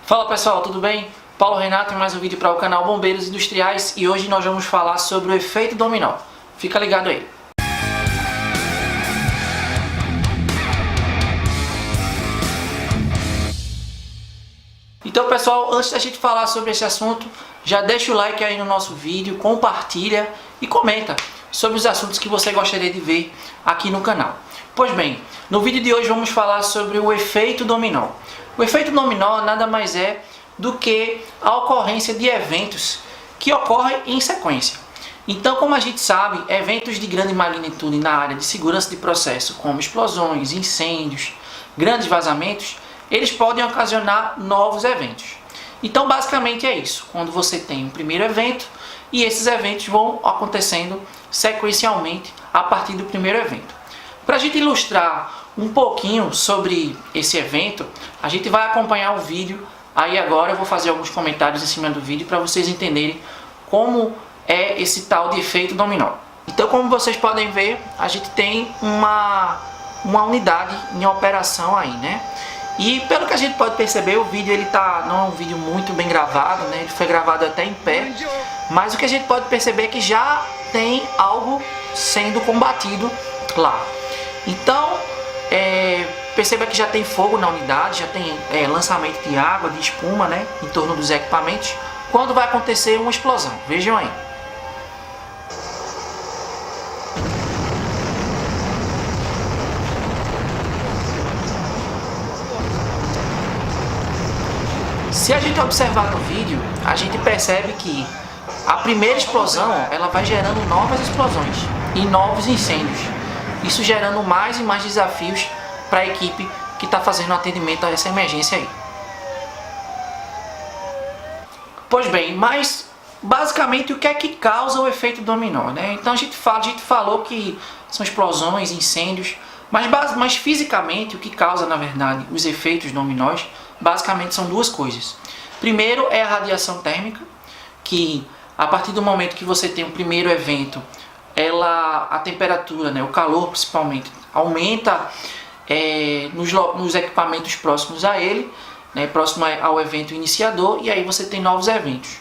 Fala pessoal, tudo bem? Paulo Renato em mais um vídeo para o canal Bombeiros Industriais e hoje nós vamos falar sobre o efeito dominó. Fica ligado aí! Então pessoal, antes da gente falar sobre esse assunto, já deixa o like aí no nosso vídeo, compartilha e comenta sobre os assuntos que você gostaria de ver aqui no canal. Pois bem, no vídeo de hoje vamos falar sobre o efeito dominó. O efeito dominó nada mais é do que a ocorrência de eventos que ocorrem em sequência. Então, como a gente sabe, eventos de grande magnitude na área de segurança de processo, como explosões, incêndios, grandes vazamentos, eles podem ocasionar novos eventos. Então, basicamente é isso. Quando você tem um primeiro evento e esses eventos vão acontecendo sequencialmente a partir do primeiro evento. Para a gente ilustrar um pouquinho sobre esse evento, a gente vai acompanhar o vídeo. Aí agora eu vou fazer alguns comentários em cima do vídeo para vocês entenderem como é esse tal de efeito dominó. Então, como vocês podem ver, a gente tem uma unidade em operação aí, né? E pelo que a gente pode perceber, o vídeo não é um vídeo muito bem gravado, né? Ele foi gravado até em pé, mas o que a gente pode perceber é que já tem algo sendo combatido lá. Então, perceba que já tem fogo na unidade, já tem lançamento de água, de espuma, né, em torno dos equipamentos, quando vai acontecer uma explosão. Vejam aí. Se a gente observar no vídeo, a gente percebe que a primeira explosão ela vai gerando novas explosões e novos incêndios. Isso gerando mais e mais desafios para a equipe que está fazendo atendimento a essa emergência aí. Pois bem, mas basicamente o que é que causa o efeito dominó, né? Então a gente falou que são explosões, incêndios, mas fisicamente o que causa, na verdade, os efeitos dominós, basicamente são duas coisas. Primeiro é a radiação térmica, que a partir do momento que você tem o primeiro evento, a temperatura, né, o calor principalmente, aumenta nos equipamentos próximos a ele, né, próximo ao evento iniciador, e aí você tem novos eventos.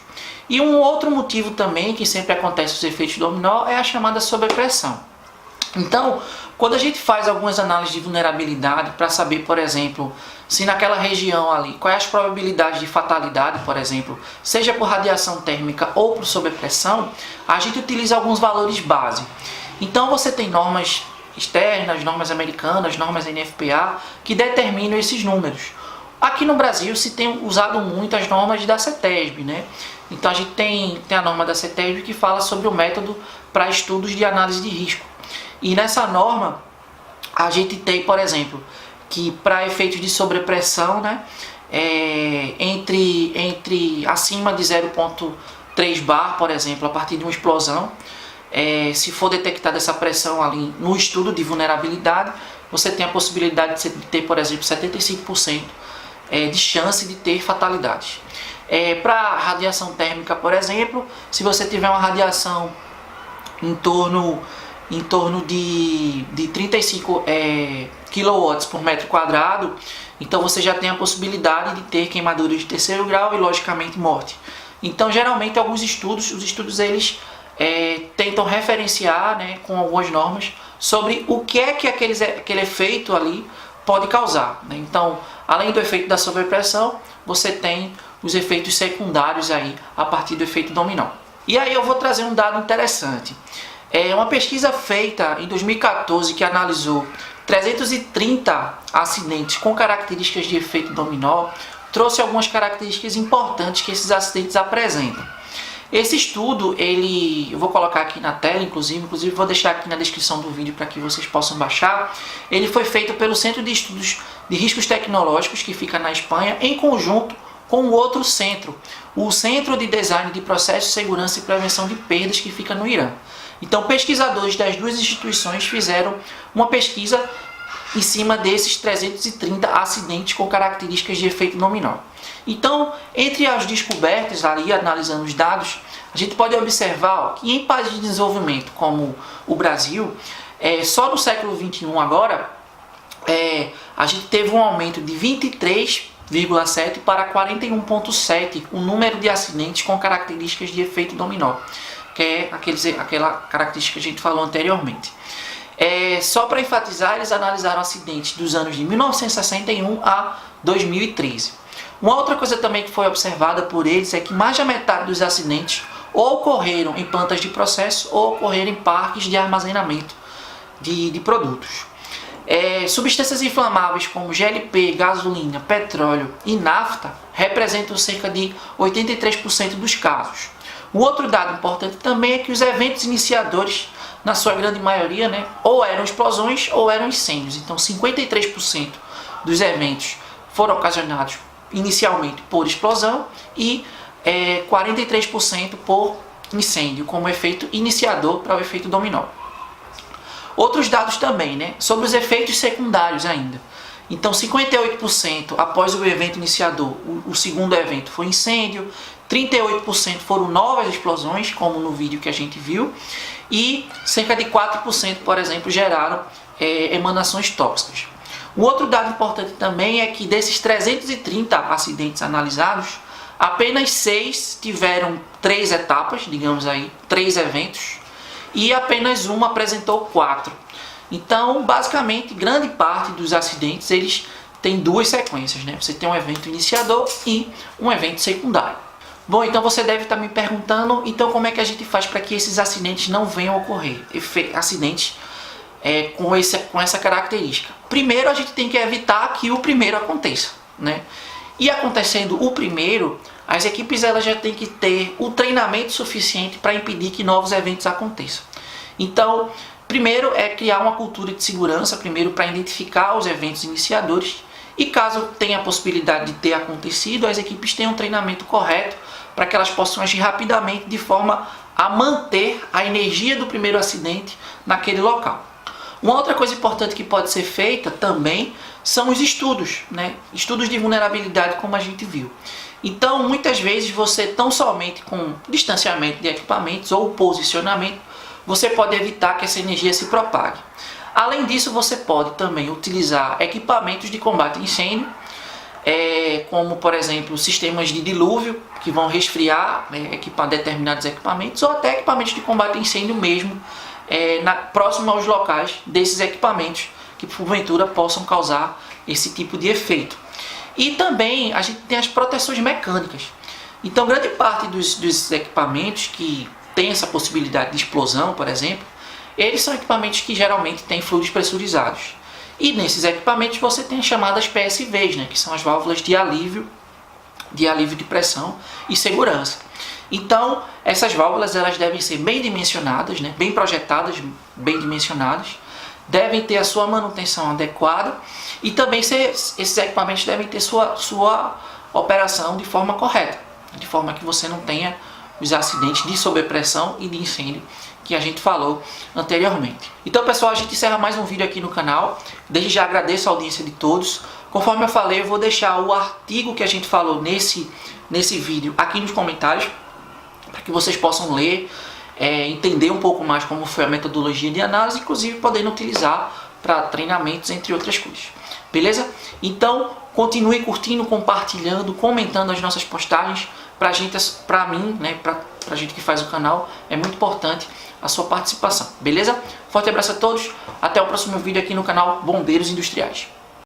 E um outro motivo também que sempre acontece os efeitos dominó é a chamada sobrepressão. Então, quando a gente faz algumas análises de vulnerabilidade para saber, por exemplo, se naquela região ali, quais as probabilidades de fatalidade, por exemplo, seja por radiação térmica ou por sobrepressão, a gente utiliza alguns valores base. Então você tem normas externas, normas americanas, normas NFPA, que determinam esses números. Aqui no Brasil se tem usado muito as normas da CETESB, né? Então a gente tem a norma da CETESB que fala sobre o método para estudos de análise de risco. E nessa norma a gente tem, por exemplo, que para efeitos de sobrepressão, né, entre acima de 0,3 bar, por exemplo, a partir de uma explosão, se for detectada essa pressão ali no estudo de vulnerabilidade, você tem a possibilidade de ter, por exemplo, 75% de chance de ter fatalidades. Para radiação térmica, por exemplo, se você tiver uma radiação em torno de 35 kW por metro quadrado, então você já tem a possibilidade de ter queimadura de terceiro grau e logicamente morte. Então geralmente os estudos eles tentam referenciar, né, com algumas normas sobre o que é que aquele efeito ali pode causar, né? Então, além do efeito da sobrepressão, você tem os efeitos secundários aí a partir do efeito dominó. E aí eu vou trazer um dado interessante. Uma pesquisa feita em 2014 que analisou 330 acidentes com características de efeito dominó trouxe algumas características importantes que esses acidentes apresentam. Esse estudo, eu vou colocar aqui na tela, inclusive vou deixar aqui na descrição do vídeo para que vocês possam baixar. Ele foi feito pelo Centro de Estudos de Riscos Tecnológicos, que fica na Espanha, em conjunto com outro centro, o Centro de Design de Processos, Segurança e Prevenção de Perdas, que fica no Irã. Então, pesquisadores das duas instituições fizeram uma pesquisa em cima desses 330 acidentes com características de efeito dominó. Então, entre as descobertas, ali analisando os dados, a gente pode observar que em países de desenvolvimento como o Brasil, só no século XXI agora, a gente teve um aumento de 23 41,7 para 41,7 o número de acidentes com características de efeito dominó, que é aquela característica que a gente falou anteriormente. Só para enfatizar, eles analisaram acidentes dos anos de 1961 a 2013. Uma outra coisa também que foi observada por eles é que mais da metade dos acidentes ou ocorreram em plantas de processo ou ocorreram em parques de armazenamento de produtos. Substâncias inflamáveis como GLP, gasolina, petróleo e nafta representam cerca de 83% dos casos. Um outro dado importante também é que os eventos iniciadores, na sua grande maioria, ou eram explosões ou eram incêndios. Então 53% dos eventos foram ocasionados inicialmente por explosão e 43% por incêndio, como efeito iniciador para o efeito dominó. Outros dados também, sobre os efeitos secundários ainda. Então 58% após o evento iniciador, o segundo evento foi incêndio, 38% foram novas explosões, como no vídeo que a gente viu, e cerca de 4%, por exemplo, geraram emanações tóxicas. Um outro dado importante também é que desses 330 acidentes analisados, apenas 6 tiveram 3 etapas, digamos aí, 3 eventos, e apenas uma apresentou 4. Então, basicamente, grande parte dos acidentes eles têm 2 sequências, Você tem um evento iniciador e um evento secundário. Bom, então você deve estar me perguntando, então como é que a gente faz para que esses acidentes não venham a ocorrer? Acidentes com essa característica. Primeiro, a gente tem que evitar que o primeiro aconteça, E acontecendo o primeiro, as equipes elas já têm que ter o treinamento suficiente para impedir que novos eventos aconteçam. Então, primeiro é criar uma cultura de segurança, primeiro para identificar os eventos iniciadores, e caso tenha a possibilidade de ter acontecido, as equipes tenham um treinamento correto para que elas possam agir rapidamente de forma a manter a energia do primeiro acidente naquele local. Uma outra coisa importante que pode ser feita também são os estudos, Estudos de vulnerabilidade, como a gente viu. Então, muitas vezes você tão somente com distanciamento de equipamentos ou posicionamento, você pode evitar que essa energia se propague. Além disso, você pode também utilizar equipamentos de combate a incêndio, como por exemplo sistemas de dilúvio que vão resfriar determinados equipamentos, ou até equipamentos de combate a incêndio mesmo, próximo aos locais desses equipamentos que porventura possam causar esse tipo de efeito. E também a gente tem as proteções mecânicas. Então grande parte dos equipamentos que tem essa possibilidade de explosão, por exemplo, eles são equipamentos que geralmente têm fluidos pressurizados. E nesses equipamentos você tem as chamadas PSVs, que são as válvulas de alívio de pressão e segurança. Então, essas válvulas elas devem ser bem dimensionadas, bem projetadas, bem dimensionadas, devem ter a sua manutenção adequada e também esses equipamentos devem ter sua operação de forma correta, de forma que você não tenha os acidentes de sobrepressão e de incêndio que a gente falou anteriormente. Então, pessoal, a gente encerra mais um vídeo aqui no canal. Desde já agradeço a audiência de todos. Conforme eu falei, eu vou deixar o artigo que a gente falou nesse vídeo aqui nos comentários, para que vocês possam ler, entender um pouco mais como foi a metodologia de análise, inclusive podendo utilizar para treinamentos, entre outras coisas. Beleza? Então, continue curtindo, compartilhando, comentando as nossas postagens. Para mim, para a gente que faz o canal, é muito importante a sua participação. Beleza? Forte abraço a todos. Até o próximo vídeo aqui no canal Bombeiros Industriais.